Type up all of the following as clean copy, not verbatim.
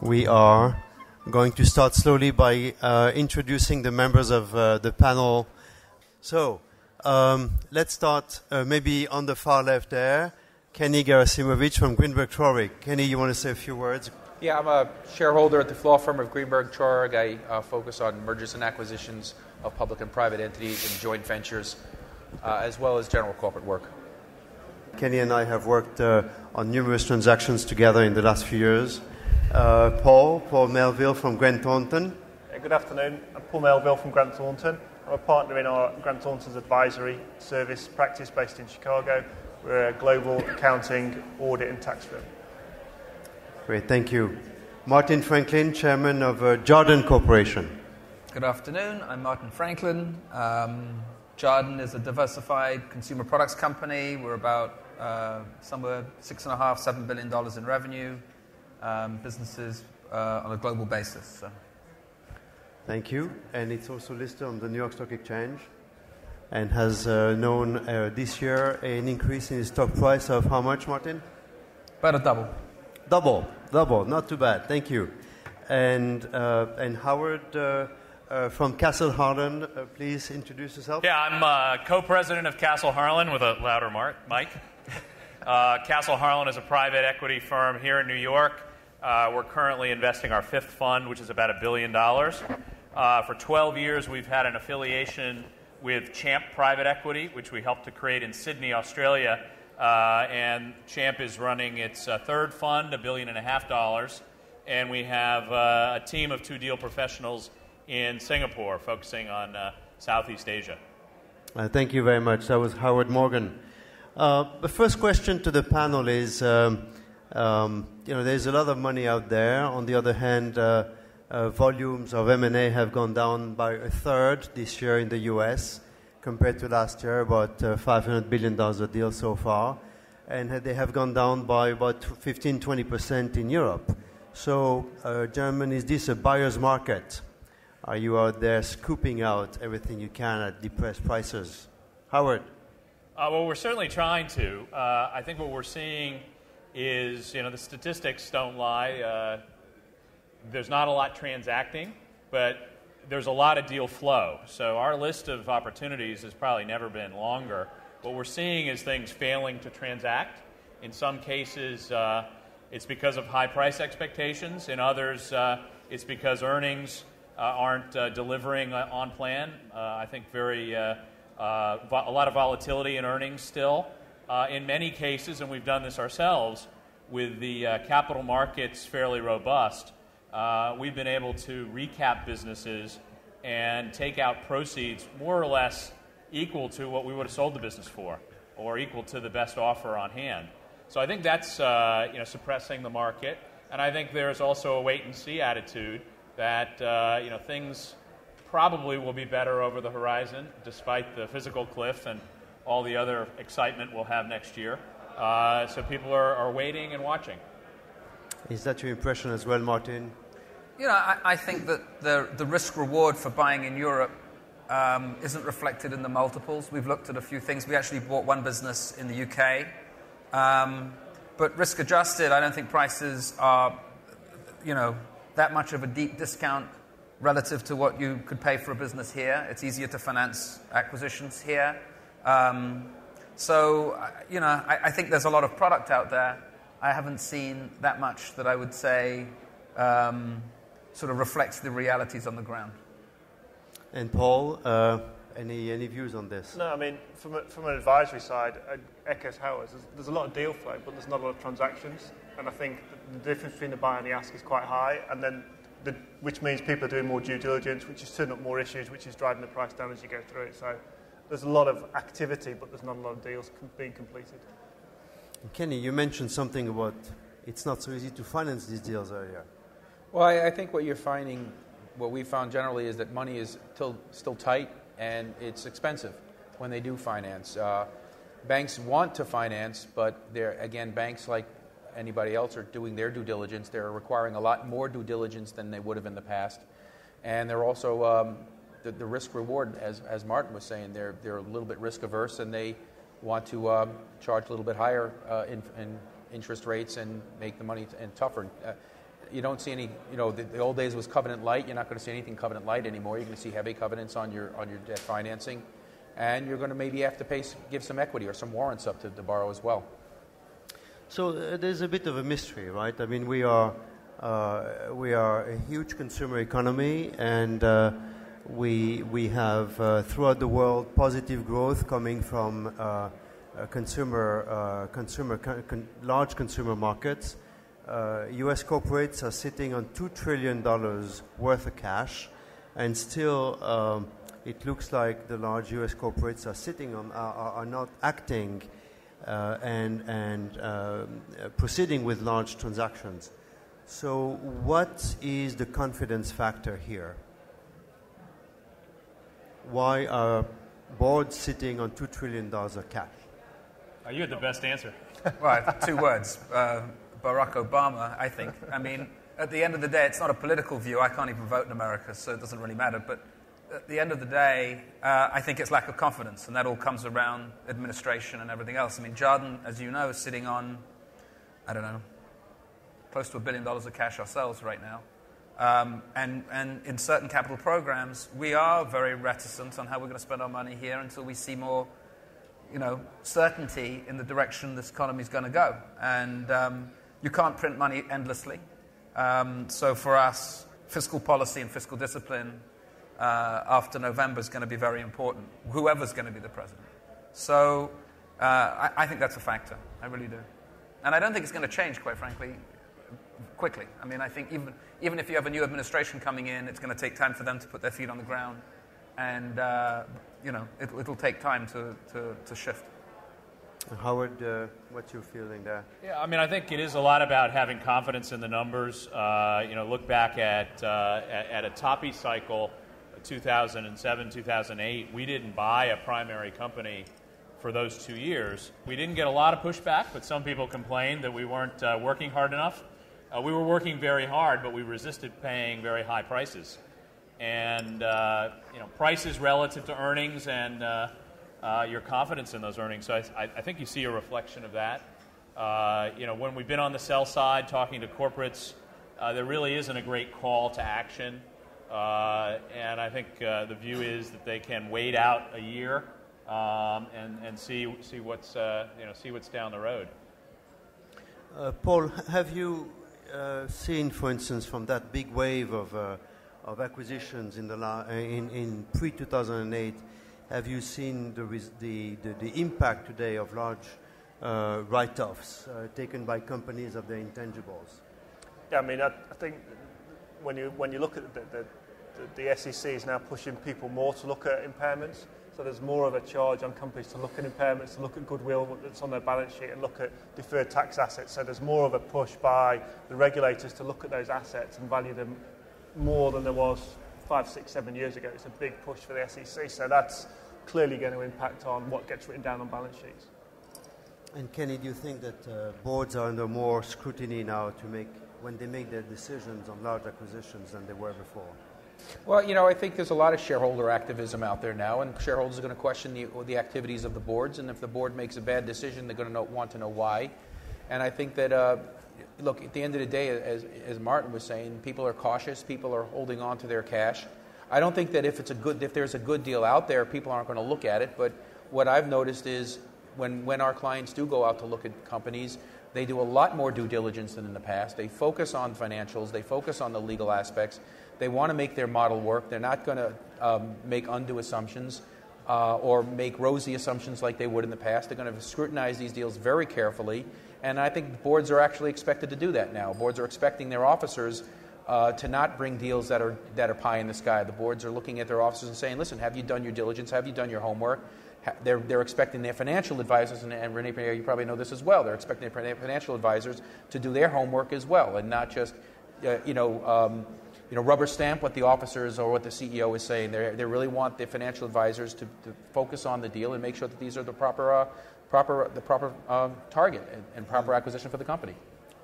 We are going to start slowly by introducing the members of the panel. So, let's start maybe on the far left there. Kenny Gerasimovich from Greenberg, Traurig. Kenny, you want to say a few words? Yeah, I'm a shareholder at the law firm of Greenberg, Traurig. I focus on mergers and acquisitions of public and private entities and joint ventures, as well as general corporate work. Kenny and I have worked on numerous transactions together in the last few years. Paul Melville from Thornton. Good afternoon. I'm Paul Melville from Thornton. I'm a partner in our Thornton's advisory service practice based in Chicago. We're a global accounting, audit and tax firm. Great, thank you. Martin Franklin, Chairman of Jarden Corporation. Good afternoon. I'm Martin Franklin. Jarden is a diversified consumer products company. We're about somewhere $6.5, $7 billion in revenue. Businesses on a global basis. So. Thank you. And it's also listed on the New York Stock Exchange and has known this year an increase in its stock price of how much, Martin? About a double. Double. Not too bad. Thank you. And Howard from Castle Harlan, please introduce yourself. Yeah, I'm co-president of Castle Harlan with a louder mic. Castle Harlan is a private equity firm here in New York. We're currently investing our fifth fund, which is about $1 billion. For 12 years, we've had an affiliation with Champ Private Equity, which we helped to create in Sydney, Australia. And Champ is running its third fund, $1.5 billion. And we have a team of 2 deal professionals in Singapore focusing on Southeast Asia. Thank you very much. That was Howard Morgan. The first question to the panel is, there's a lot of money out there. On the other hand, volumes of M&A have gone down by a third this year in the U.S. compared to last year, about $500 billion a deal so far. And they have gone down by about 15-20% in Europe. So, Germany, is this a buyer's market? Are you out there scooping out everything you can at depressed prices? Howard? Well, we're certainly trying to. I think what we're seeing is, the statistics don't lie. There's not a lot transacting, but there's a lot of deal flow. So our list of opportunities has probably never been longer. What we're seeing is things failing to transact. In some cases, it's because of high price expectations. In others, it's because earnings aren't delivering on plan. I think a lot of volatility in earnings still. In many cases, and we've done this ourselves, with the capital markets fairly robust, we've been able to recap businesses and take out proceeds more or less equal to what we would have sold the business for, or equal to the best offer on hand. So I think that's suppressing the market, and I think there's also a wait-and-see attitude that things probably will be better over the horizon, despite the physical cliff and all the other excitement we'll have next year. So people are waiting and watching. Is that your impression as well, Martin? I think that the risk-reward for buying in Europe isn't reflected in the multiples. We've looked at a few things. We actually bought one business in the UK. But risk-adjusted, I don't think prices are, that much of a deep discount relative to what you could pay for a business here. It's easier to finance acquisitions here. I think there's a lot of product out there. I haven't seen that much that I would say sort of reflects the realities on the ground. And Paul, any views on this? No, I mean, from an advisory side, echoes Howard's. There's a lot of deal flow, but there's not a lot of transactions. And I think the difference between the buy and the ask is quite high. And then, which means people are doing more due diligence, which is turning up more issues, which is driving the price down as you go through it. So there's a lot of activity, but there's not a lot of deals being completed. Kenny, you mentioned something about it's not so easy to finance these deals earlier. Well, I think what we found generally is that money is still tight and it's expensive when they do finance. Banks want to finance, but banks like anybody else are doing their due diligence. They're requiring a lot more due diligence than they would have in the past. And they're also, the risk reward, as Martin was saying, they're a little bit risk averse and they want to charge a little bit higher in interest rates and make the money tougher. you don't see any, the old days was covenant light. You're not going to see anything covenant light anymore. You're going to see heavy covenants on your debt financing. And you're going to maybe have to give some equity or some warrants up to borrow as well. So there's a bit of a mystery, right? I mean, we are a huge consumer economy, and we have throughout the world positive growth coming from large consumer markets. U.S. corporates are sitting on $2 trillion worth of cash, and still it looks like the large U.S. corporates are not acting and proceeding with large transactions. So what is the confidence factor here? Why are boards sitting on $2 trillion of cash? You had the best answer. Right, 2 words. Barack Obama, I think. I mean, at the end of the day, it's not a political view. I can't even vote in America, so it doesn't really matter. But at the end of the day, I think it's lack of confidence, and that all comes around administration and everything else. I mean, Jarden, as you know, is sitting on, I don't know, close to $1 billion of cash ourselves right now. And in certain capital programs, we are very reticent on how we're going to spend our money here until we see more, certainty in the direction this economy is going to go. And you can't print money endlessly. So for us, fiscal policy and fiscal discipline after November is going to be very important, whoever's going to be the president. So I think that's a factor. I really do. And I don't think it's going to change, quite frankly, quickly. I mean, I think even if you have a new administration coming in, it's going to take time for them to put their feet on the ground. And, it'll take time to shift. Howard, what's your feeling there? Yeah, I mean, I think it is a lot about having confidence in the numbers. Look back at a toppy cycle, 2007, 2008. We didn't buy a primary company for those 2 years. We didn't get a lot of pushback, but some people complained that we weren't working hard enough. We were working very hard, but we resisted paying very high prices. And, prices relative to earnings and your confidence in those earnings. So I think you see a reflection of that. When we've been on the sell side talking to corporates, there really isn't a great call to action. And I think the view is that they can wait out a year and see what's down the road. Paul, have you seen, for instance, from that big wave of acquisitions in pre-2008, have you seen the impact today of large write-offs taken by companies of their intangibles? Yeah, I mean, I think when you look at the SEC is now pushing people more to look at impairments. So there's more of a charge on companies to look at impairments, to look at goodwill that's on their balance sheet and look at deferred tax assets. So there's more of a push by the regulators to look at those assets and value them more than there was 5, 6, 7 years ago. It's a big push for the SEC. So that's clearly going to impact on what gets written down on balance sheets. And Kenny, do you think that boards are under more scrutiny now when they make their decisions on large acquisitions than they were before? Well, I think there's a lot of shareholder activism out there now, and shareholders are going to question the activities of the boards, and if the board makes a bad decision, they're going to want to know why. And I think that, look, at the end of the day, as Martin was saying, people are cautious, people are holding on to their cash. I don't think that if there's a good deal out there, people aren't going to look at it, but what I've noticed is when our clients do go out to look at companies, they do a lot more due diligence than in the past. They focus on financials, they focus on the legal aspects. They want to make their model work. They're not going to make undue assumptions or make rosy assumptions like they would in the past. They're going to scrutinize these deals very carefully, and I think boards are actually expected to do that now. Boards are expecting their officers to not bring deals that are pie in the sky. The boards are looking at their officers and saying, listen, have you done your diligence? Have you done your homework? They're expecting their financial advisors, and Rene-Pierre, you probably know this as well, they're expecting their financial advisors to do their homework as well and not just, rubber stamp what the officers or what the CEO is saying. They really want the financial advisors to focus on the deal and make sure that these are the proper target and proper acquisition for the company.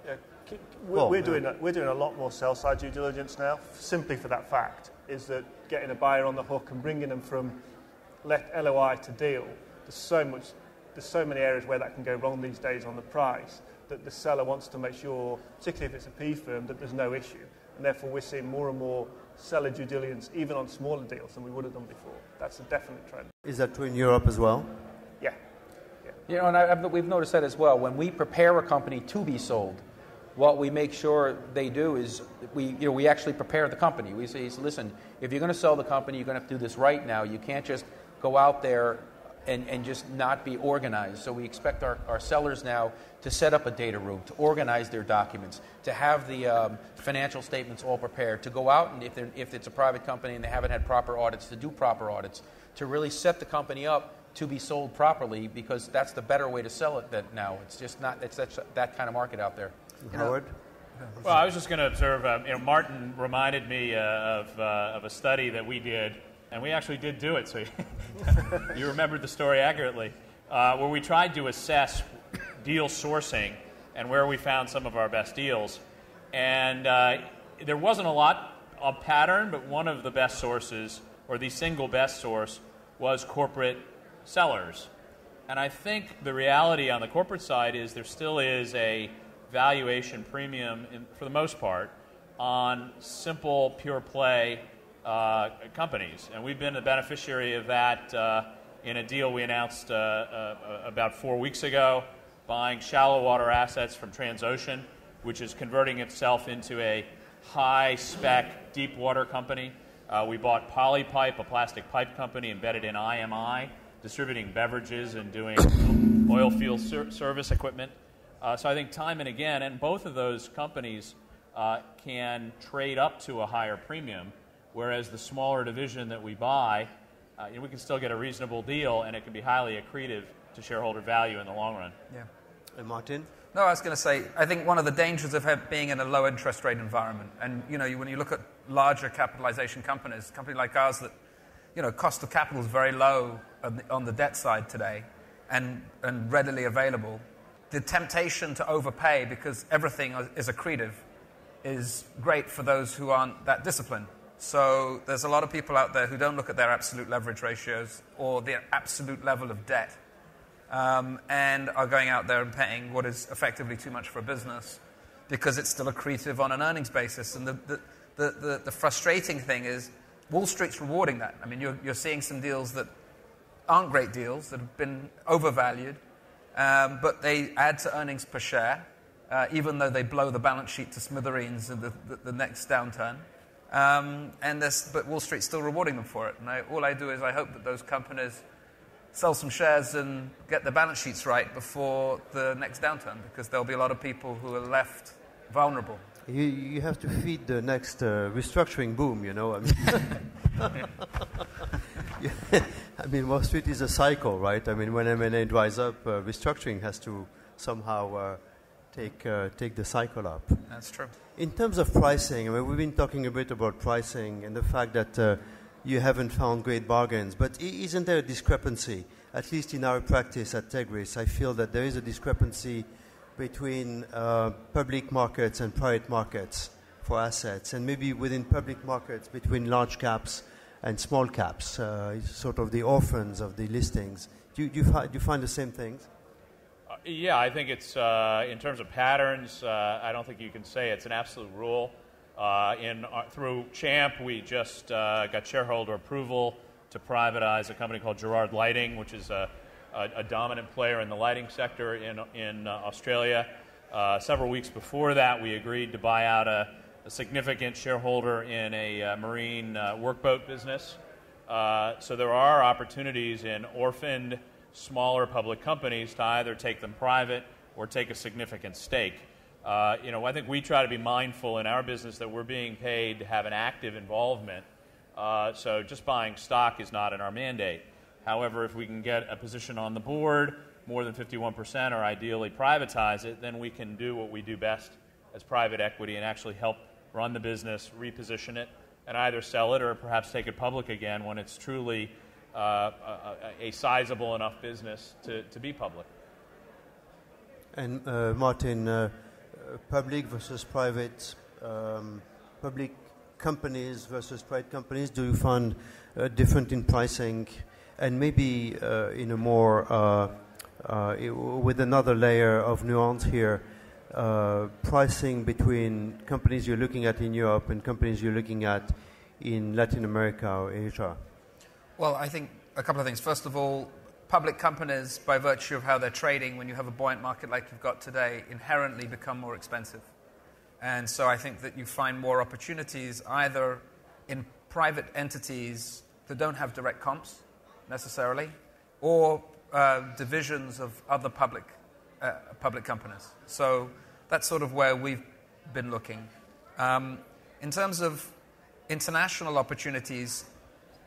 Yeah, we're doing a lot more sell-side due diligence now, simply for that fact, is that getting a buyer on the hook and bringing them from LOI to deal, there's so much there's so many areas where that can go wrong these days on the price that the seller wants to make sure, particularly if it's a P firm, that there's no issue. And therefore we're seeing more and more seller due diligence even on smaller deals than we would have done before. That's a definite trend. Is that true in Europe as well? Yeah. You know, and we've noticed that as well. When we prepare a company to be sold, what we make sure they do is we actually prepare the company. We say, listen, if you're going to sell the company, you're going to have to do this right now. You can't just go out there and just not be organized. So we expect our sellers now to set up a data room, to organize their documents, to have the financial statements all prepared, to go out and if it's a private company and they haven't had proper audits, to do proper audits, to really set the company up to be sold properly, because that's the better way to sell it now. It's just not, it's that kind of market out there. Howard? Well, I was just going to observe, Martin reminded me of a study that we did, and we actually did do it, so you remembered the story accurately, where we tried to assess deal sourcing and where we found some of our best deals. And there wasn't a lot of pattern, but one of the best sources, or the single best source, was corporate sellers. And I think the reality on the corporate side is there still is a valuation premium, for the most part, on simple, pure play companies. And we've been the beneficiary of that in a deal we announced about 4 weeks ago, buying shallow water assets from Transocean, which is converting itself into a high-spec deep water company. We bought Polypipe, a plastic pipe company embedded in IMA, distributing beverages and doing oil field service equipment. So I think time and again, and both of those companies can trade up to a higher premium, whereas the smaller division that we buy, we can still get a reasonable deal, and it can be highly accretive to shareholder value in the long run. Yeah. And Martin? No, I was going to say, I think one of the dangers of being in a low interest rate environment, and when you look at larger capitalization companies, a company like ours that, cost of capital is very low on the debt side today, and readily available. The temptation to overpay because everything is accretive is great for those who aren't that disciplined. So there's a lot of people out there who don't look at their absolute leverage ratios or their absolute level of debt, and are going out there and paying what is effectively too much for a business because it's still accretive on an earnings basis. And the frustrating thing is Wall Street's rewarding that. I mean, you're seeing some deals that aren't great deals, that have been overvalued, but they add to earnings per share, even though they blow the balance sheet to smithereens in the next downturn. But Wall Street's still rewarding them for it. And all I do is I hope that those companies sell some shares and get their balance sheets right before the next downturn, because there'll be a lot of people who are left vulnerable. You have to feed the next restructuring boom, I mean, Wall Street is a cycle, right? I mean, when M&A dries up, restructuring has to somehow take the cycle up. That's true. In terms of pricing, I mean, we've been talking a bit about pricing and the fact that you haven't found great bargains, but isn't there a discrepancy? At least in our practice at Tegris, I feel that there is a discrepancy between public markets and private markets for assets, and maybe within public markets between large caps and small caps, sort of the orphans of the listings. Do you find the same things? Yeah, I think it's, in terms of patterns, I don't think you can say it's an absolute rule. Through CHAMP, we just got shareholder approval to privatize a company called Gerard Lighting, which is a dominant player in the lighting sector in Australia. Several weeks before that, we agreed to buy out a significant shareholder in a marine workboat business. So there are opportunities in orphaned, smaller public companies to either take them private or take a significant stake. I think we try to be mindful in our business that we're being paid to have an active involvement. So just buying stock is not in our mandate. However, if we can get a position on the board, more than 51%, or ideally privatize it, then we can do what we do best as private equity and actually help run the business, reposition it, and either sell it or perhaps take it public again when it's truly a sizable enough business to be public. And Martin, public versus private, public companies versus private companies, do you find different in pricing and maybe in a more with another layer of nuance here, pricing between companies you're looking at in Europe and companies you're looking at in Latin America or Asia? Well, I think a couple of things. First of all, public companies, by virtue of how they're trading, when you have a buoyant market like you've got today, inherently become more expensive. And so I think that you find more opportunities either in private entities that don't have direct comps necessarily, or divisions of other public companies. So that's sort of where we've been looking. In terms of international opportunities,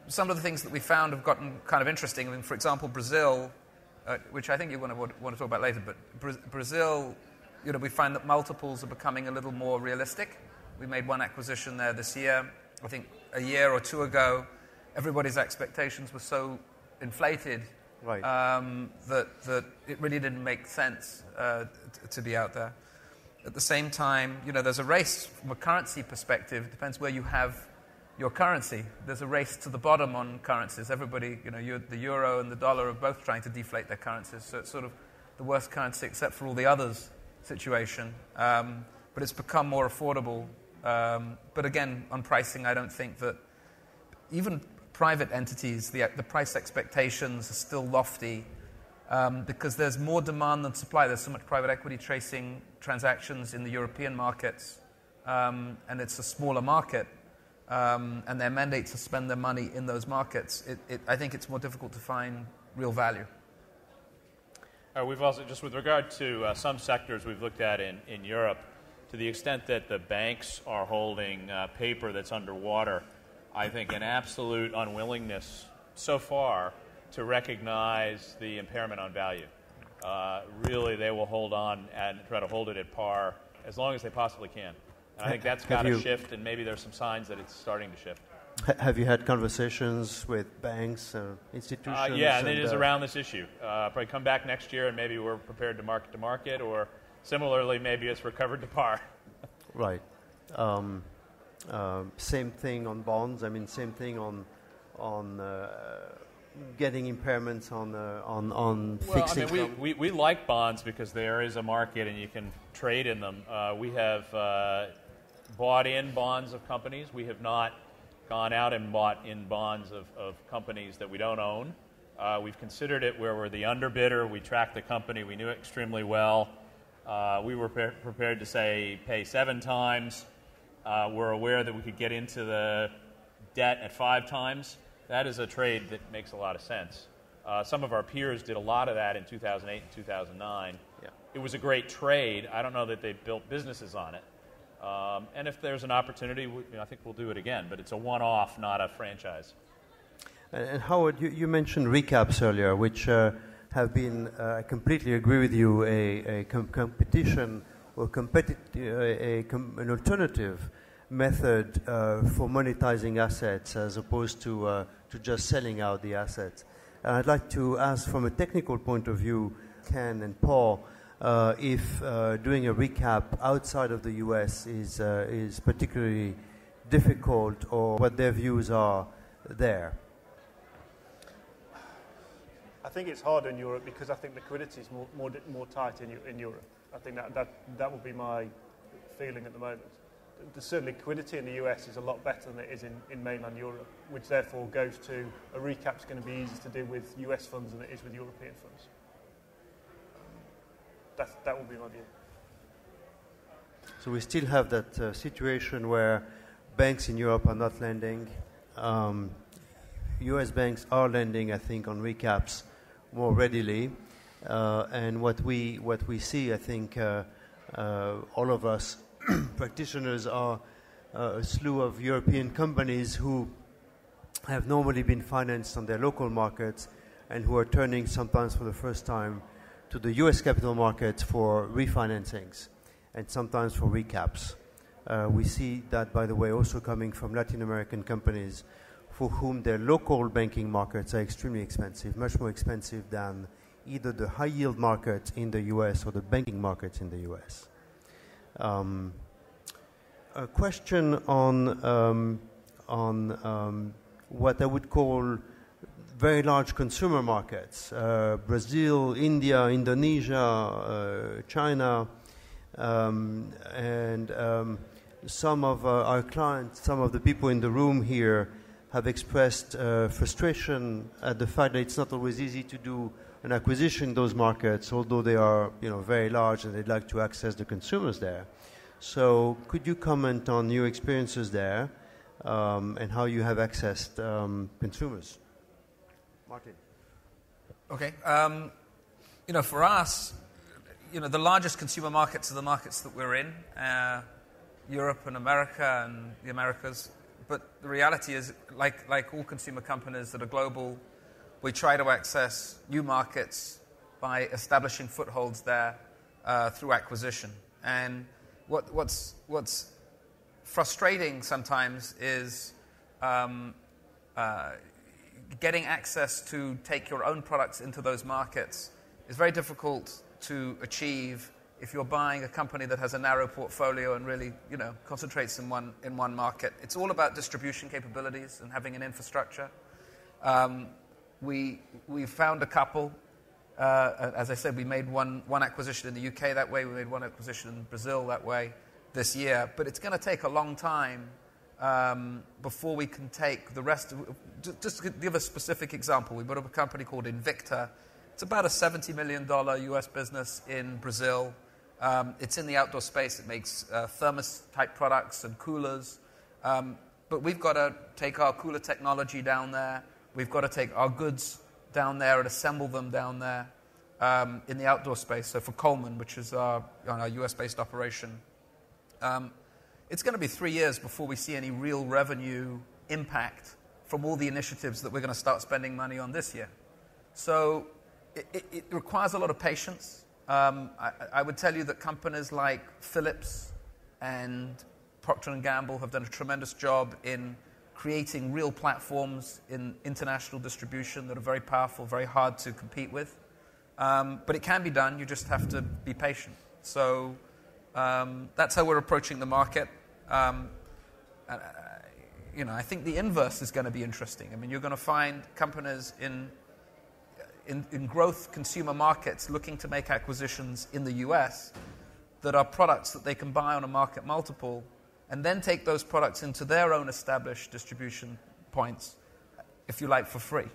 some of the things that we found have gotten kind of interesting. I mean, for example, Brazil, which I think you want to talk about later, but Brazil, we find that multiples are becoming a little more realistic. We made one acquisition there this year. I think a year or two ago, everybody's expectations were so inflated right. That it really didn't make sense to be out there. At the same time, there's a race from a currency perspective. It depends where you have your currency. There's a race to the bottom on currencies. Everybody, the euro and the dollar are both trying to deflate their currencies. So it's sort of the worst currency except for all the others situation. But it's become more affordable. But again, on pricing, I don't think that even private entities, the price expectations are still lofty because there's more demand than supply. There's so much private equity tracing transactions in the European markets, and it's a smaller market. And their mandate to spend their money in those markets, I think it's more difficult to find real value. We've also, just with regard to some sectors we've looked at in Europe, to the extent that the banks are holding paper that's underwater, I think an absolute unwillingness so far to recognize the impairment on value. Really, they will hold on and try to hold it at par as long as they possibly can. I think that's got to shift, and maybe there's some signs that it's starting to shift. Have you had conversations with banks, institutions? Yeah, and it is around this issue. Probably come back next year, and maybe we're prepared to market, or similarly, maybe it's recovered to par. Right. Same thing on bonds. I mean, same thing on getting impairments on fixed income. I mean, we like bonds because there is a market and you can trade in them. We have bought in bonds of companies. We have not gone out and bought in bonds of companies that we don't own. We've considered it where we're the underbidder. We tracked the company. We knew it extremely well. We were prepared to say pay 7 times. We're aware that we could get into the debt at 5 times. That is a trade that makes a lot of sense. Some of our peers did a lot of that in 2008 and 2009. Yeah. It was a great trade. I don't know that they built businesses on it. And if there's an opportunity, I think we'll do it again. But it's a one-off, not a franchise. And Howard, you mentioned recaps earlier, which have been, I completely agree with you, a competition or an alternative method for monetizing assets as opposed to just selling out the assets. And I'd like to ask from a technical point of view, Ken and Paul, if doing a recap outside of the US is particularly difficult or what their views are there. I think it's harder in Europe because I think liquidity is more tight in Europe. I think that would be my feeling at the moment. The certain liquidity in the US is a lot better than it is in mainland Europe, which therefore goes to a recap's going to be easier to do with US funds than it is with European funds. That would be my view. So we still have that situation where banks in Europe are not lending. US banks are lending, I think, on recaps more readily. And what we see, I think, all of us practitioners are a slew of European companies who have normally been financed on their local markets and who are turning sometimes for the first time to the US capital markets for refinancings and sometimes for recaps. We see that, by the way, also coming from Latin American companies for whom their local banking markets are extremely expensive, much more expensive than either the high-yield market in the US or the banking markets in the US. A question on what I would call very large consumer markets, Brazil, India, Indonesia, China, and some of our clients, some of the people in the room here have expressed frustration at the fact that it's not always easy to do an acquisition in those markets, although they are very large and they'd like to access the consumers there. So could you comment on your experiences there and how you have accessed consumers? Martin. Okay. For us, the largest consumer markets are the markets that we're in, Europe and America and the Americas. But the reality is, like all consumer companies that are global, we try to access new markets by establishing footholds there through acquisition. And what's frustrating sometimes is getting access to take your own products into those markets is very difficult to achieve if you're buying a company that has a narrow portfolio and really, concentrates in one market. It's all about distribution capabilities and having an infrastructure. We found a couple. As I said, we made one acquisition in the UK that way. We made one acquisition in Brazil that way this year. But it's going to take a long time before we can take the rest of... Just to give a specific example, we bought up a company called Invicta. It's about a $70 million US business in Brazil. It's in the outdoor space. It makes thermos-type products and coolers. But we've got to take our cooler technology down there. We've got to take our goods down there and assemble them down there in the outdoor space. So for Coleman, which is our US-based operation, it's going to be 3 years before we see any real revenue impact from all the initiatives that we're going to start spending money on this year. So it requires a lot of patience. I would tell you that companies like Philips and Procter & Gamble have done a tremendous job in creating real platforms in international distribution that are very powerful, very hard to compete with. But it can be done. You just have to be patient. So that's how we're approaching the market. I think the inverse is going to be interesting. I mean, you're going to find companies in growth consumer markets looking to make acquisitions in the US that are products that they can buy on a market multiple and then take those products into their own established distribution points, if you like, for free.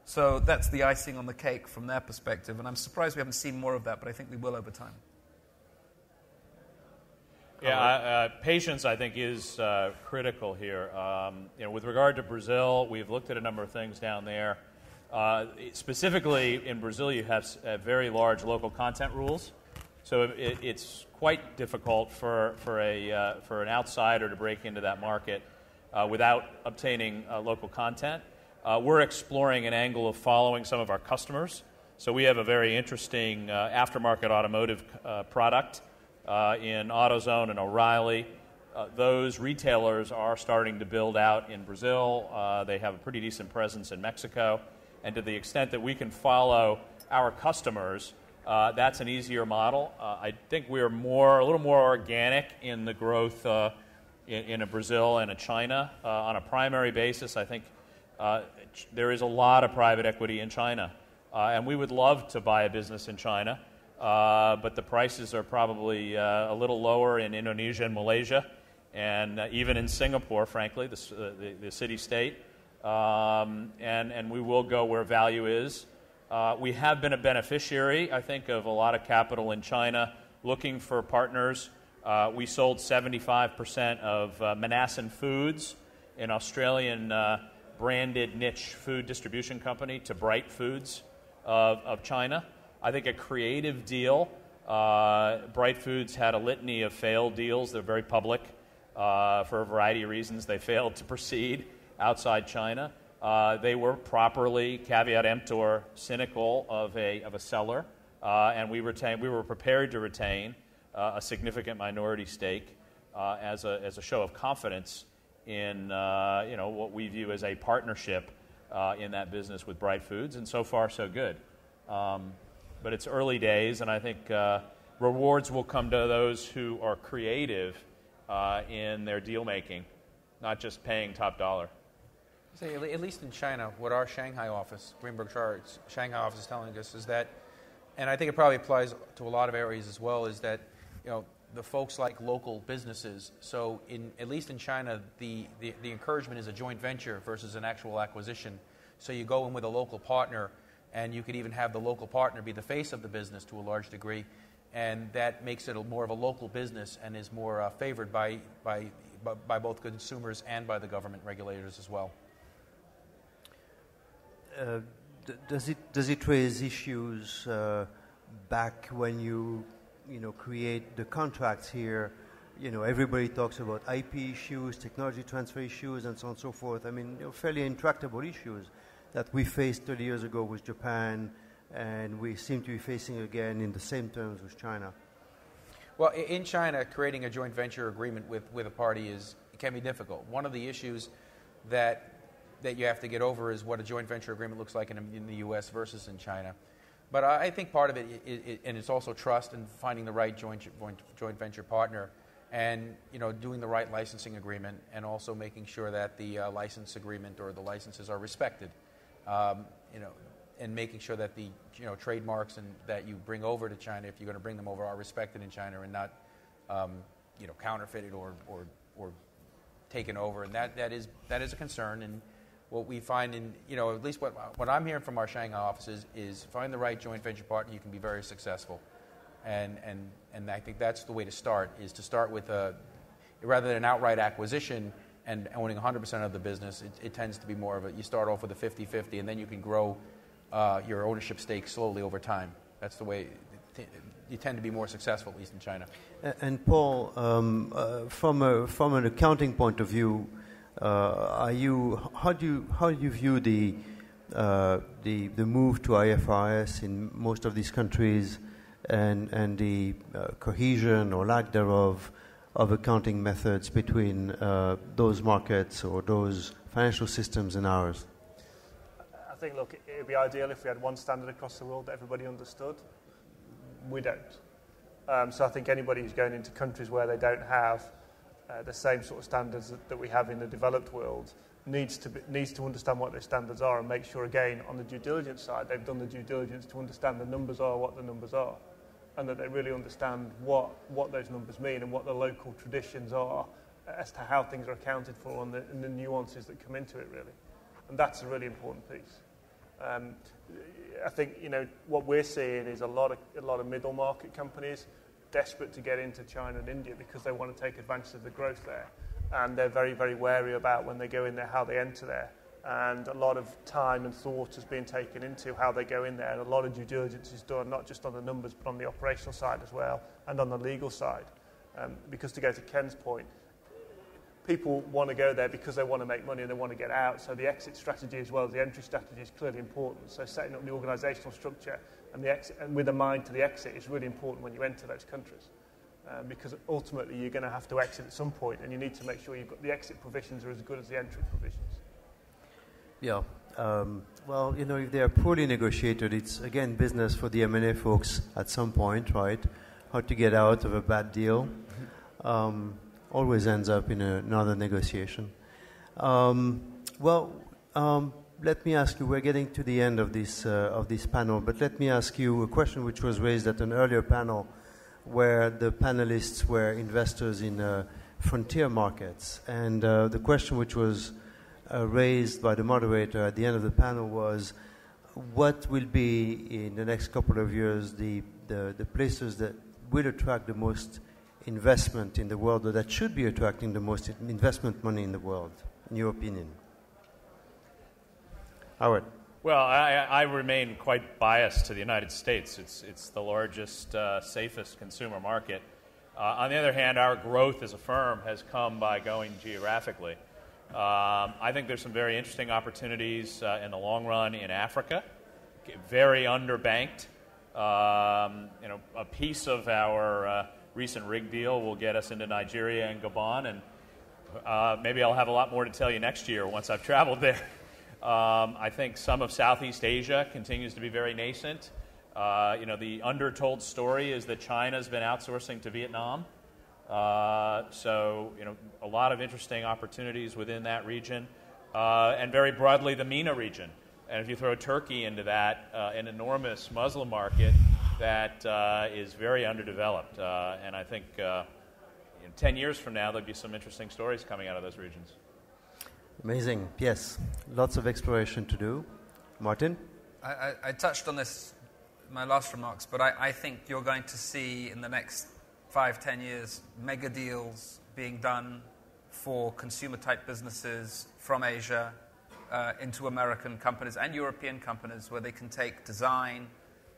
So that's the icing on the cake from their perspective. And I'm surprised we haven't seen more of that, but I think we will over time. Yeah, patience, I think, is critical here. With regard to Brazil, we've looked at a number of things down there. Specifically, in Brazil, you have very large local content rules. So it's quite difficult for an outsider to break into that market without obtaining local content. We're exploring an angle of following some of our customers. So we have a very interesting aftermarket automotive product in AutoZone and O'Reilly. Those retailers are starting to build out in Brazil. They have a pretty decent presence in Mexico. And to the extent that we can follow our customers, that's an easier model. I think we're a little more organic in the growth in a Brazil and a China. On a primary basis, I think there is a lot of private equity in China. And we would love to buy a business in China, but the prices are probably a little lower in Indonesia and Malaysia, and even in Singapore, frankly, the city-state. And we will go where value is. We have been a beneficiary, I think, of a lot of capital in China looking for partners. We sold 75% of Manassan Foods, an Australian branded niche food distribution company, to Bright Foods of China. I think a creative deal. Bright Foods had a litany of failed deals. They're very public. For a variety of reasons, they failed to proceed outside China. They were properly, caveat emptor, cynical of a seller, and we were prepared to retain a significant minority stake as a show of confidence in what we view as a partnership in that business with Bright Foods, and so far so good. But it's early days, and I think rewards will come to those who are creative in their deal making, not just paying top dollar. Say, at least in China, what our Shanghai office, Greenberg Chart's Shanghai office is telling us is that, and I think it probably applies to a lot of areas as well, is that the folks like local businesses. So at least in China, the encouragement is a joint venture versus an actual acquisition. So you go in with a local partner, and you could even have the local partner be the face of the business to a large degree, and that makes it more of a local business and is more favored by both consumers and by the government regulators as well. Does it raise issues back when you create the contracts here? Everybody talks about IP issues, technology transfer issues, and so on and so forth. I mean, fairly intractable issues that we faced 30 years ago with Japan, and we seem to be facing again in the same terms with China. Well, in China, creating a joint venture agreement with a party can be difficult. One of the issues that you have to get over is what a joint venture agreement looks like in the U.S. versus in China. But I think part of it, and it's also trust and finding the right joint venture partner, and doing the right licensing agreement, and also making sure that the license agreement or the licenses are respected, and making sure that the trademarks and that you bring over to China, if you're going to bring them over, are respected in China and not counterfeited or taken over, and that is a concern. And what we find at least what I'm hearing from our Shanghai offices is find the right joint venture partner, you can be very successful. And I think that's the way to start, is to start with rather than an outright acquisition and owning 100% of the business, it tends to be more of you start off with a 50-50, and then you can grow your ownership stake slowly over time. That's the way you tend to be more successful, at least in China. And Paul, from an accounting point of view, how do you view the move to IFRS in most of these countries, and the cohesion or lack thereof of accounting methods between those markets or those financial systems and ours? I think, look, it would be ideal if we had one standard across the world that everybody understood. We don't. So I think anybody who's going into countries where they don't have the same sort of standards that we have in the developed world needs to understand what those standards are, and make sure, again, on the due diligence side, they've done the due diligence to understand the numbers are what the numbers are, and that they really understand what those numbers mean and what the local traditions are as to how things are accounted for and the nuances that come into it, really. And that's a really important piece. I think what we're seeing is a lot of middle market companies desperate to get into China and India because they want to take advantage of the growth there, and they're very, very wary about when they go in there how they enter there, and a lot of time and thought has been taken into how they go in there, and a lot of due diligence is done not just on the numbers but on the operational side as well, and on the legal side, because to go to Ken's point, people want to go there because they want to make money and they want to get out. So the exit strategy as well as the entry strategy is clearly important. So setting up the organisational structure and the exit, and with a mind to the exit, is really important when you enter those countries, because ultimately you're going to have to exit at some point, and you need to make sure you've got the exit provisions are as good as the entry provisions. Yeah. Well, if they are poorly negotiated, it's again business for the M&A folks at some point, right? How to get out of a bad deal. Always ends up in another negotiation. Let me ask you, we're getting to the end of this panel, but let me ask you a question which was raised at an earlier panel where the panelists were investors in frontier markets. And the question which was raised by the moderator at the end of the panel was, what will be in the next couple of years the places that will attract the most investment in the world, or that should be attracting the most investment money in the world, in your opinion? Howard. Well, I remain quite biased to the United States. It's the largest, safest consumer market. On the other hand, our growth as a firm has come by going geographically. I think there's some very interesting opportunities in the long run in Africa, very underbanked. A piece of our recent rig deal will get us into Nigeria and Gabon, and maybe I'll have a lot more to tell you next year once I've traveled there. I think some of Southeast Asia continues to be very nascent. The undertold story is that China's been outsourcing to Vietnam. So, a lot of interesting opportunities within that region. and very broadly the MENA region. And if you throw Turkey into that, an enormous Muslim market that is very underdeveloped. And I think in 10 years from now, there'll be some interesting stories coming out of those regions. Amazing. Yes. Lots of exploration to do. Martin? I touched on this in my last remarks, but I think you're going to see in the next 5-10 years mega deals being done for consumer-type businesses from Asia into American companies and European companies, where they can take design,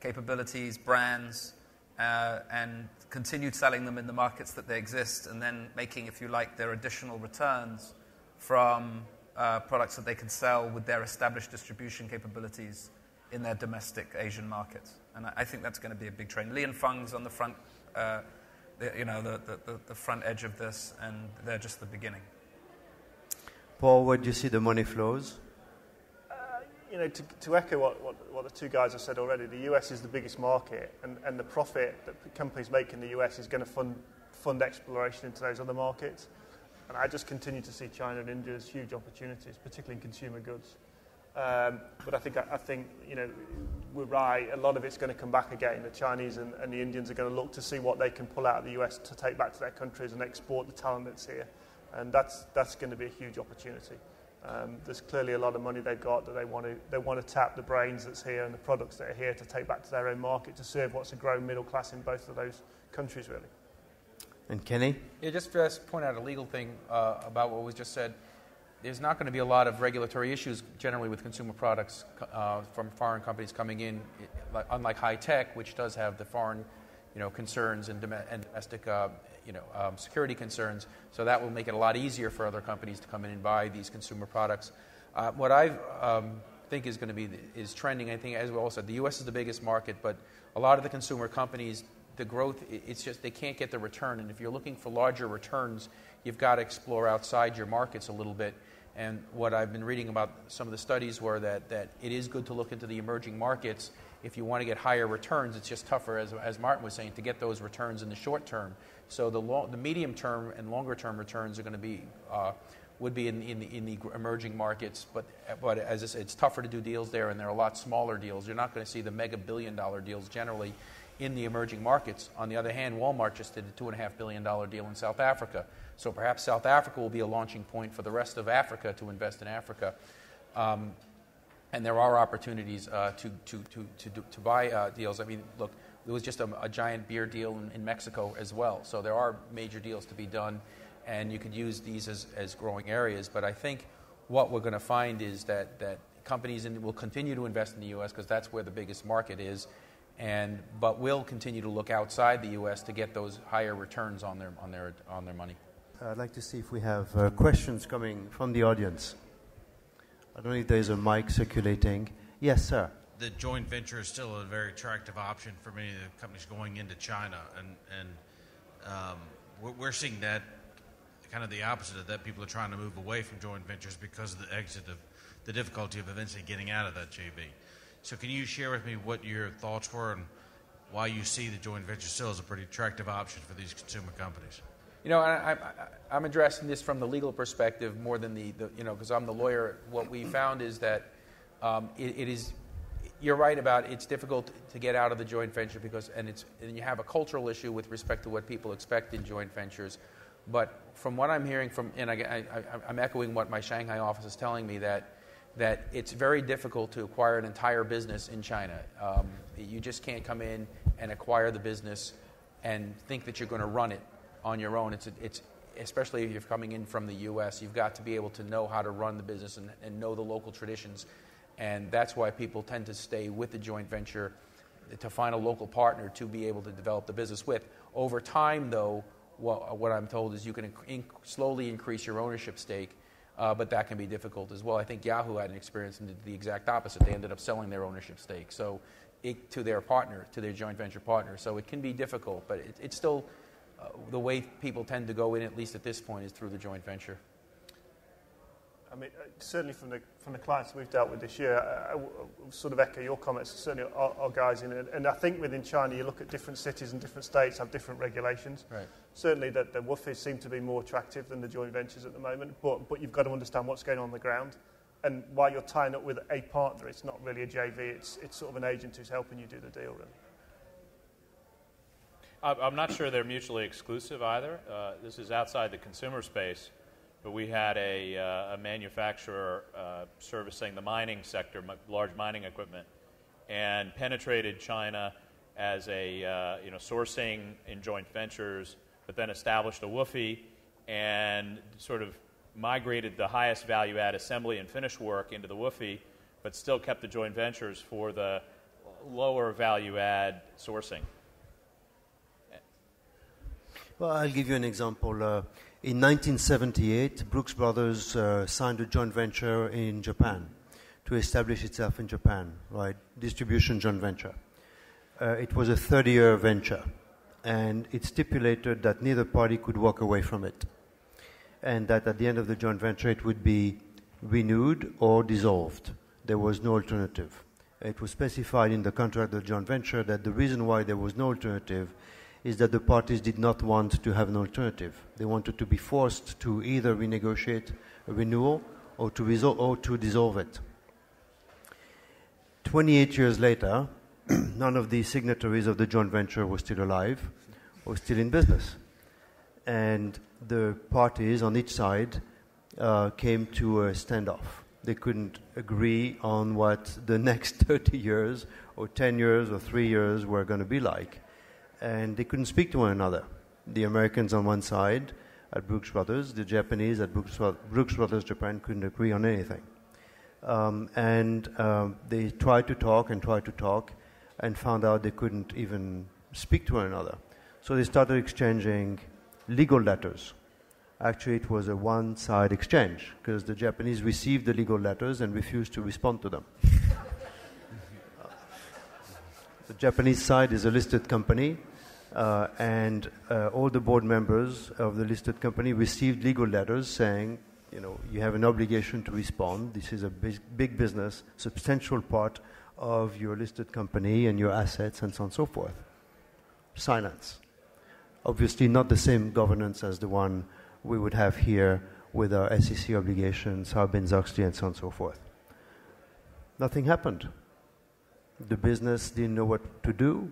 capabilities, brands, and continue selling them in the markets that they exist, and then making, if you like, their additional returns from products that they can sell with their established distribution capabilities in their domestic Asian markets. And I think that's going to be a big trend. Li and Feng's on the front, the front edge of this, and they're just the beginning. Paul, where do you see the money flows? To echo what the two guys have said already, the US is the biggest market, and the profit that companies make in the US is going to fund exploration into those other markets. And I just continue to see China and India as huge opportunities, particularly in consumer goods. But I think we're right. A lot of it's going to come back again. The Chinese and the Indians are going to look to see what they can pull out of the US to take back to their countries and export the talent that's here, and that's going to be a huge opportunity. There's clearly a lot of money they've got that they want to tap the brains that's here and the products that are here to take back to their own market to serve what's a growing middle class in both of those countries, really. And Kenny? Yeah, just to point out a legal thing about what was just said. There's not going to be a lot of regulatory issues generally with consumer products from foreign companies coming in, unlike high tech, which does have the foreign, concerns and domestic, security concerns. So that will make it a lot easier for other companies to come in and buy these consumer products. What I think is going to is trending. I think, as we all said, the U.S. is the biggest market, but a lot of the consumer companies, the growth, it's just they can't get the return. And if you're looking for larger returns, you've got to explore outside your markets a little bit. And what I've been reading about some of the studies were that it is good to look into the emerging markets if you want to get higher returns. It's just tougher, as Martin was saying, to get those returns in the short term. So the medium term and longer term returns are going to be would be in the emerging markets. But as I said, it's tougher to do deals there, and they're a lot smaller deals. You're not going to see the mega billion-dollar deals generally in the emerging markets. On the other hand, Walmart just did a $2.5 billion deal in South Africa. So perhaps South Africa will be a launching point for the rest of Africa to invest in Africa. And there are opportunities to buy deals. I mean, look, there was just a giant beer deal in Mexico as well. So there are major deals to be done, and you could use these as growing areas. But I think what we're going to find is that companies will continue to invest in the U.S. because that's where the biggest market is. But we'll continue to look outside the U.S. to get those higher returns on their money. I'd like to see if we have questions coming from the audience. I don't know if there's a mic circulating. Yes, sir. The joint venture is still a very attractive option for many of the companies going into China, and we're seeing that kind of the opposite of that. People are trying to move away from joint ventures because of the exit of the difficulty of eventually getting out of that JV. So can you share with me what your thoughts were and why you see the joint venture still as a pretty attractive option for these consumer companies? I'm addressing this from the legal perspective more than because I'm the lawyer. What we found is that it is. You're right about it's difficult to get out of the joint venture and you have a cultural issue with respect to what people expect in joint ventures. But from what I'm hearing and I'm echoing what my Shanghai office is telling me, that it's very difficult to acquire an entire business in China. You just can't come in and acquire the business and think that you're going to run it on your own. It's especially if you're coming in from the U.S., you've got to be able to know how to run the business and know the local traditions. And that's why people tend to stay with the joint venture, to find a local partner to be able to develop the business with. Over time, though, what I'm told is you can slowly increase your ownership stake, but that can be difficult as well. I think Yahoo had an experience and did the exact opposite. They ended up selling their ownership stake to their partner, to their joint venture partner. So it can be difficult, but it's still the way people tend to go in, at least at this point, is through the joint venture. I mean, certainly from the clients we've dealt with this year, I sort of echo your comments. Certainly our guys in it, and I think within China, you look at different cities and different states have different regulations. Right. Certainly, the WFOEs seem to be more attractive than the joint ventures at the moment, but you've got to understand what's going on the ground. And while you're tying up with a partner, it's not really a JV. It's sort of an agent who's helping you do the deal. Then. I'm not sure they're mutually exclusive either. This is outside the consumer space, but we had a manufacturer servicing the mining sector, large mining equipment, and penetrated China as a sourcing in joint ventures, but then established a WOOFie and sort of migrated the highest value-add assembly and finish work into the WOOFie, but still kept the joint ventures for the lower value-add sourcing. Well, I'll give you an example. In 1978, Brooks Brothers signed a joint venture in Japan to establish itself in Japan, right? Distribution joint venture. It was a 30-year venture, and it stipulated that neither party could walk away from it, and that at the end of the joint venture it would be renewed or dissolved. There was no alternative. It was specified in the contract of the joint venture that the reason why there was no alternative is that the parties did not want to have an alternative. They wanted to be forced to either renegotiate a renewal or to dissolve it. 28 years later, none of the signatories of the joint venture were still alive or still in business. And the parties on each side came to a standoff. They couldn't agree on what the next 30 years or 10 years or 3 years were going to be like. And they couldn't speak to one another. The Americans on one side at Brooks Brothers, the Japanese at Brooks Brothers Japan couldn't agree on anything. They tried to talk and found out they couldn't even speak to one another. So they started exchanging legal letters. Actually, it was a one-side exchange because the Japanese received the legal letters and refused to respond to them. The Japanese side is a listed company, and all the board members of the listed company received legal letters saying, you have an obligation to respond. This is a big business, substantial part of your listed company and your assets and so on and so forth. Silence. Obviously not the same governance as the one we would have here with our SEC obligations, Sarbanes-Oxley and so on and so forth. Nothing happened. The business didn't know what to do.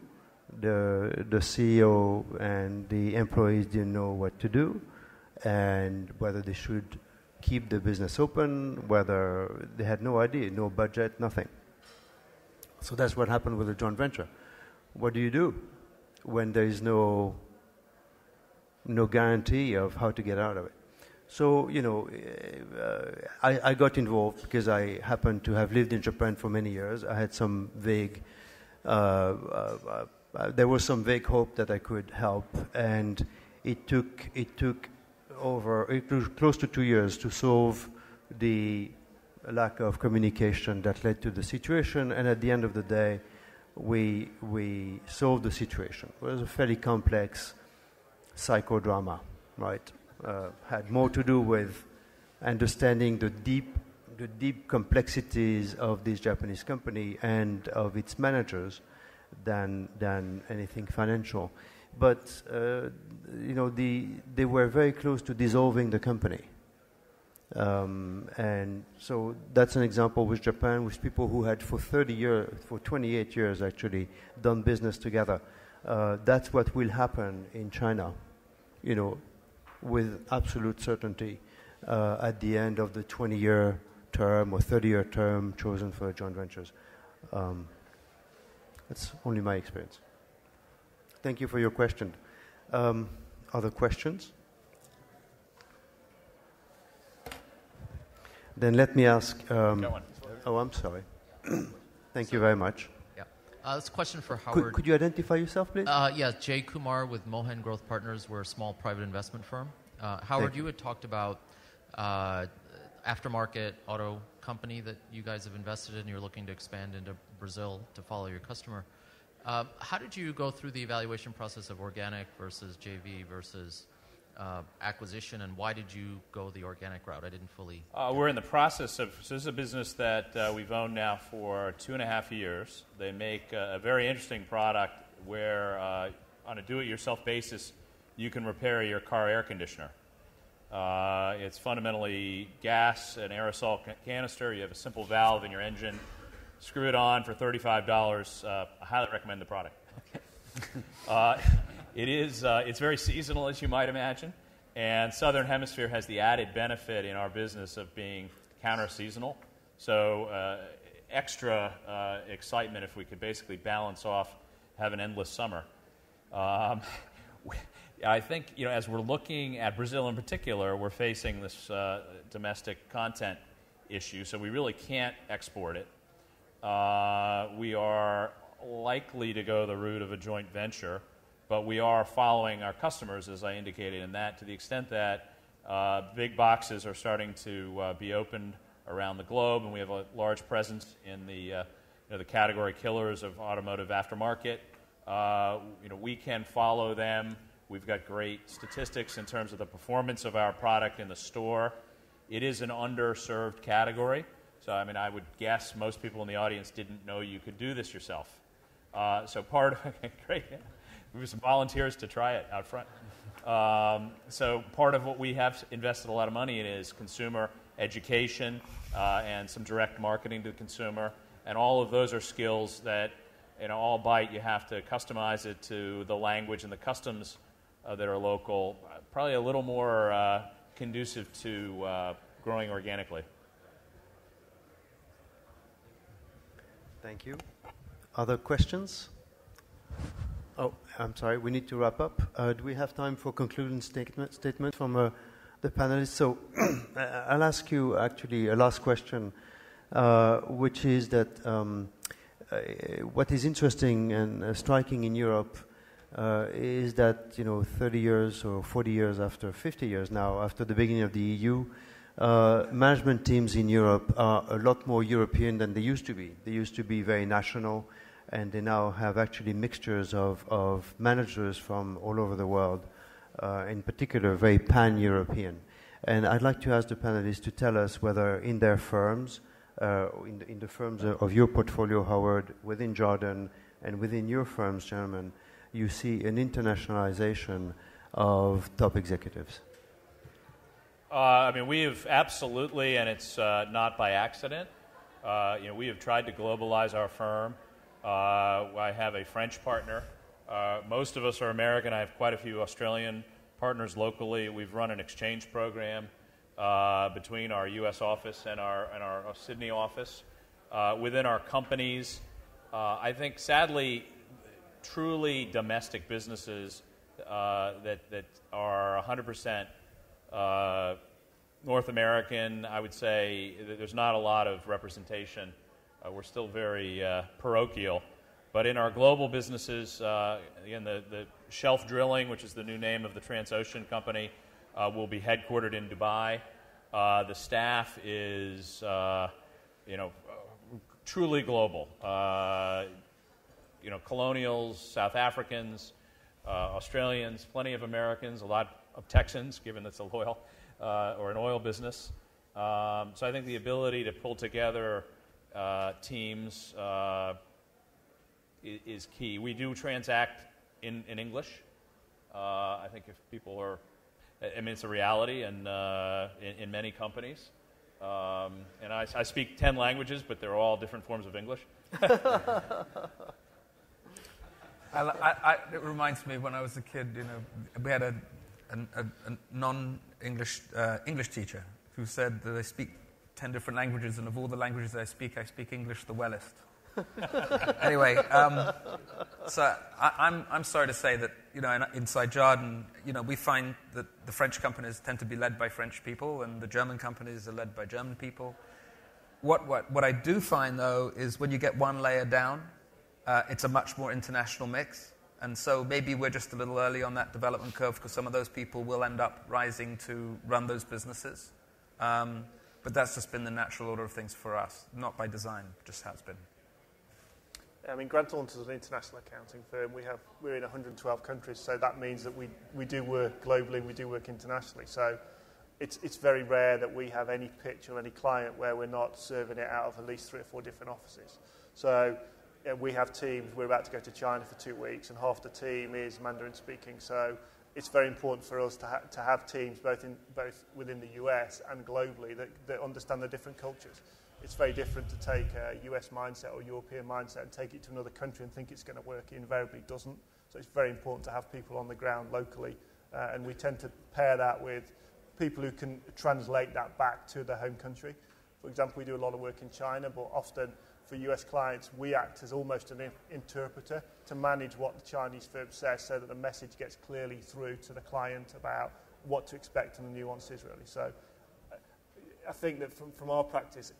The CEO and the employees didn't know what to do and whether they should keep the business open, whether they had no idea, no budget, nothing. So that's what happened with the joint venture. What do you do when there is no guarantee of how to get out of it? So, I got involved because I happened to have lived in Japan for many years. I had some vague, there was some vague hope that I could help, and it took close to 2 years to solve the lack of communication that led to the situation, and at the end of the day, we solved the situation. It was a fairly complex psychodrama, right? Had more to do with understanding the deep complexities of this Japanese company and of its managers than anything financial. But they were very close to dissolving the company, and so that's an example with Japan, with people who had for 28 years actually done business together. That's what will happen in China, with absolute certainty at the end of the 20-year term or 30-year term chosen for joint ventures. That's only my experience. Thank you for your question. Other questions? Then let me ask... oh, I'm sorry. Thank you very much. This question for Howard. Could you identify yourself, please? Yeah, Jay Kumar with Mohan Growth Partners. We're a small private investment firm. Howard, you had talked about aftermarket auto company that you guys have invested in. You're looking to expand into Brazil to follow your customer. How did you go through the evaluation process of organic versus JV versus acquisition, and why did you go the organic route? I didn't fully... We're in the process of... So this is a business that we've owned now for 2.5 years. They make a very interesting product where, on a do-it-yourself basis, you can repair your car air conditioner. It's fundamentally gas, an aerosol canister. You have a simple valve in your engine. Screw it on for $35. I highly recommend the product. It's very seasonal, as you might imagine, and Southern Hemisphere has the added benefit in our business of being counter-seasonal. So extra excitement if we could basically balance off, have an endless summer. I think, as we're looking at Brazil in particular, we're facing this domestic content issue, so we really can't export it. We are likely to go the route of a joint venture, but we are following our customers, as I indicated, in that to the extent that big boxes are starting to be opened around the globe, and we have a large presence in the category killers of automotive aftermarket. We can follow them. We've got great statistics in terms of the performance of our product in the store. It is an underserved category. So, I would guess most people in the audience didn't know you could do this yourself. Great. We have some volunteers to try it out front. So part of what we have invested a lot of money in is consumer education and some direct marketing to the consumer. And all of those are skills that, albeit you have to customize it to the language and the customs that are local, probably a little more conducive to growing organically. Thank you. Other questions? Oh, I'm sorry, we need to wrap up. Do we have time for concluding statement from the panelists? So I'll ask you actually a last question, which is that what is interesting and striking in Europe is that 30 years or 40 years after, 50 years now after the beginning of the EU, management teams in Europe are a lot more European than they used to be. They used to be very national, and they now have actually mixtures of managers from all over the world, in particular very pan-European. And I'd like to ask the panelists to tell us whether in their firms, in the firms of your portfolio, Howard, within Jarden, and within your firms, gentlemen, you see an internationalization of top executives. We have absolutely, and it's not by accident. We have tried to globalize our firm. I have a French partner. Most of us are American. I have quite a few Australian partners locally. We've run an exchange program between our U.S. office and our Sydney office. Within our companies, I think, sadly, truly domestic businesses that are 100% North American, I would say there's not a lot of representation. We're still very parochial. But in our global businesses, again, the Shelf Drilling, which is the new name of the Transocean company, will be headquartered in Dubai. The staff is, truly global. Colonials, South Africans, Australians, plenty of Americans, a lot of Texans, given that's a oil or an oil business. So I think the ability to pull together teams is key. We do transact in English. I think if people are, it's a reality and in many companies. And I speak 10 languages, but they're all different forms of English. It reminds me when I was a kid, we had a non-English English teacher who said that I speak 10 different languages, and of all the languages I speak English the wellest. Anyway, so I'm sorry to say that inside Jarden, we find that the French companies tend to be led by French people, and the German companies are led by German people. What I do find though is when you get one layer down, it's a much more international mix, and so maybe we're just a little early on that development curve because some of those people will end up rising to run those businesses. But that's just been the natural order of things for us, not by design, just has been. Grant Thornton is an international accounting firm. We're in 112 countries, so that means that we do work globally, we do work internationally. So it's very rare that we have any pitch or any client where we're not serving it out of at least 3 or 4 different offices. So we have teams, we're about to go to China for 2 weeks, and half the team is Mandarin speaking. So it's very important for us to have teams both within the US and globally that understand the different cultures. It's very different to take a US mindset or European mindset and take it to another country and think it's going to work. It invariably doesn't. So it's very important to have people on the ground locally, and we tend to pair that with people who can translate that back to their home country. For example, we do a lot of work in China, but often for US clients, we act as almost an interpreter to manage what the Chinese firm says so that the message gets clearly through to the client about what to expect and the nuances, really. So I think that from our practice,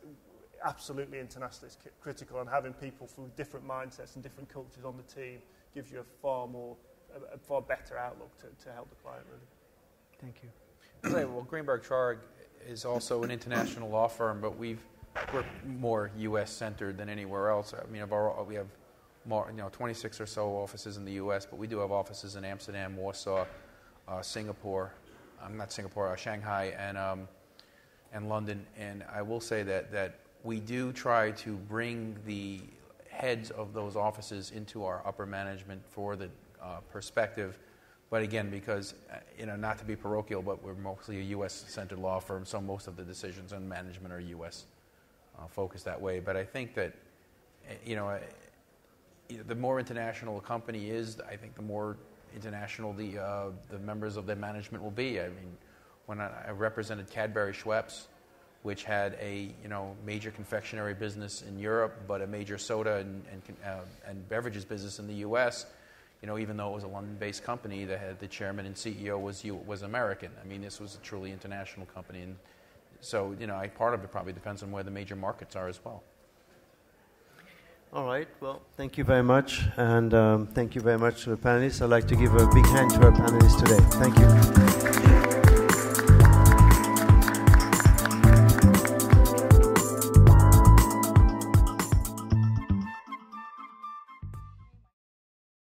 absolutely international is critical, and having people from different mindsets and different cultures on the team gives you a far better outlook to help the client, really. Thank you. Well, Greenberg Traurig is also an international law firm, but we're more U.S. centered than anywhere else. I mean, we have more, 26 or so offices in the U.S., but we do have offices in Amsterdam, Warsaw, Singapore, Shanghai, and London. And I will say that we do try to bring the heads of those offices into our upper management for the perspective. But again, because, not to be parochial, but we're mostly a U.S.-centered law firm, so most of the decisions on management are U.S. Focused that way. But I think that, the more international a company is, I think the more international the members of their management will be. I mean, when I represented Cadbury Schweppes, which had a major confectionery business in Europe, but a major soda and beverages business in the U.S., even though it was a London-based company, the chairman and CEO was American. I mean, this was a truly international company, and so part of it probably depends on where the major markets are as well. All right. Well, thank you very much, and thank you very much to the panelists. I'd like to give a big hand to our panelists today. Thank you.